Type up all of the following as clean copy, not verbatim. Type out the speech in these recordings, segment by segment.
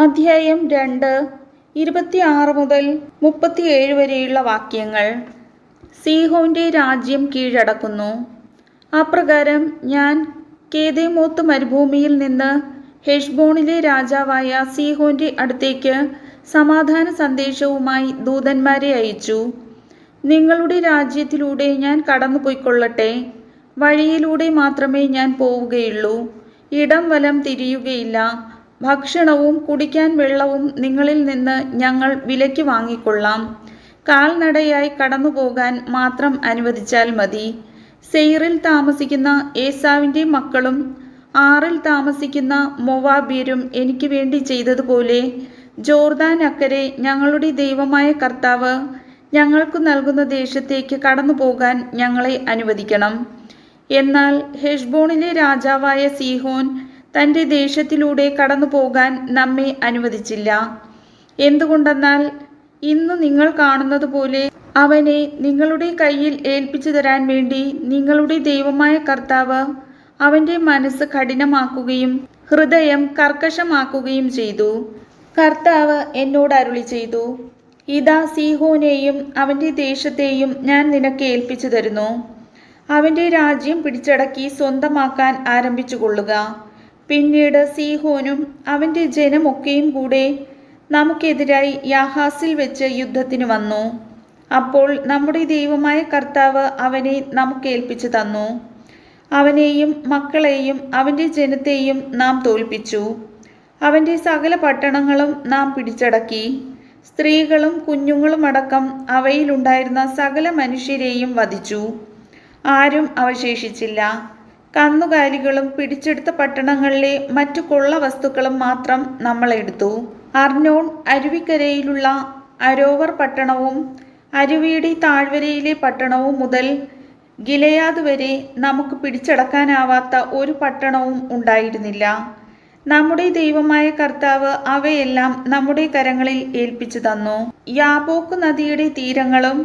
അധ്യായം 2 26 മുതൽ 37 വരെയുള്ള വാക്യങ്ങൾ. സീഹോന്റെ രാജ്യം കീഴടക്കുന്നു. അപ്രകാരം ഞാൻ കേദേമോത്ത് മരുഭൂമിയിൽ നിന്ന് ഹെഷ്ബോണിലെ രാജാവായ സീഹോന്റെ അടുത്തേക്ക് സമാധാന സന്ദേശവുമായി ദൂതന്മാരെ അയച്ചു. നിങ്ങളുടെ രാജ്യത്തിലൂടെ ഞാൻ കടന്നുപോയിക്കൊള്ളട്ടെ. വഴിയിലൂടെ മാത്രമേ ഞാൻ പോവുകയുള്ളൂ. ഇടം വലം തിരിയുകയില്ല. ഭക്ഷണവും കുടിക്കാൻ വെള്ളവും നിങ്ങളിൽ നിന്ന് ഞങ്ങൾ വിലയ്ക്ക് വാങ്ങിക്കൊള്ളാം. കാൽനടയായി കടന്നുപോകാൻ മാത്രം അനുവദിച്ചാൽ മതി. സെയിരിൽ താമസിക്കുന്ന ഏസാവിൻ്റെ മക്കളും ആറിൽ താമസിക്കുന്ന മോവാബ്യരും എനിക്ക് വേണ്ടി ചെയ്തതുപോലെ ജോർദാൻ അക്കരെ ഞങ്ങളുടെ ദൈവമായ കർത്താവ് ഞങ്ങൾക്ക് നൽകുന്ന ദേശത്തേക്ക് കടന്നുപോകാൻ ഞങ്ങളെ അനുവദിക്കണം. എന്നാൽ ഹെഷ്ബോണിലെ രാജാവായ സീഹോൻ തൻ്റെ ദേശത്തിലൂടെ കടന്നു പോകാൻ നമ്മെ അനുവദിച്ചില്ല. എന്തുകൊണ്ടെന്നാൽ ഇന്ന് നിങ്ങൾ കാണുന്നത് പോലെ അവനെ നിങ്ങളുടെ കയ്യിൽ ഏൽപ്പിച്ചു തരാൻ വേണ്ടി നിങ്ങളുടെ ദൈവമായ കർത്താവ് അവൻ്റെ മനസ്സ് കഠിനമാക്കുകയും ഹൃദയം കർക്കശമാക്കുകയും ചെയ്തു. കർത്താവ് എന്നോട് അരുളി ചെയ്തു, ഇതാ സീഹോനെയും അവൻ്റെ ദേശത്തെയും ഞാൻ നിനക്ക് ഏൽപ്പിച്ചു തരുന്നു. അവൻ്റെ രാജ്യം പിടിച്ചടക്കി സ്വന്തമാക്കാൻ ആരംഭിച്ചുകൊള്ളുക. പിന്നീട് സീഹോനും അവൻ്റെ ജനമൊക്കെയും കൂടെ നമുക്കെതിരായി യാഹാസിൽ വെച്ച് യുദ്ധത്തിന് വന്നു. അപ്പോൾ നമ്മുടെ ദൈവമായ കർത്താവ് അവനെ നമുക്ക് ഏൽപ്പിച്ചു തന്നു. അവനെയും മക്കളെയും അവൻ്റെ ജനത്തെയും നാം തോൽപ്പിച്ചു. അവൻ്റെ സകല പട്ടണങ്ങളും നാം പിടിച്ചടക്കി. സ്ത്രീകളും കുഞ്ഞുങ്ങളുമടക്കം അവയിലുണ്ടായിരുന്ന സകല മനുഷ്യരെയും വധിച്ചു. ആരും അവശേഷിച്ചില്ല. കന്നുകാലികളും പിടിച്ചെടുത്ത പട്ടണങ്ങളിലെ മറ്റു കൊള്ള വസ്തുക്കളും മാത്രം നമ്മൾ എടുത്തു. അർണോൺ അരുവിക്കരയിലുള്ള അരോവർ പട്ടണവും അരുവിയുടെ താഴ്വരയിലെ പട്ടണവും മുതൽ ഗിലെയാദ് വരെ നമുക്ക് പിടിച്ചടക്കാനാവാത്ത ഒരു പട്ടണവും ഉണ്ടായിരുന്നില്ല. നമ്മുടെ ദൈവമായ കർത്താവ് അവയെല്ലാം നമ്മുടെ കരങ്ങളിൽ ഏൽപ്പിച്ചു തന്നു. യാബോക്ക് നദിയുടെ തീരങ്ങളും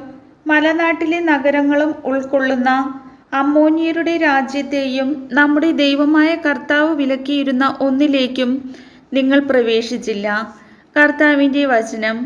മലനാട്ടിലെ നഗരങ്ങളും ഉൾക്കൊള്ളുന്ന അമ്മോന്യരുടെ രാജ്യത്തെയും നമ്മുടെ ദൈവമായ കർത്താവ് വിലക്കിയിരുന്ന ഒന്നിലേക്കും നിങ്ങൾ പ്രവേശിച്ചില്ല. കർത്താവിൻ്റെ വചനം.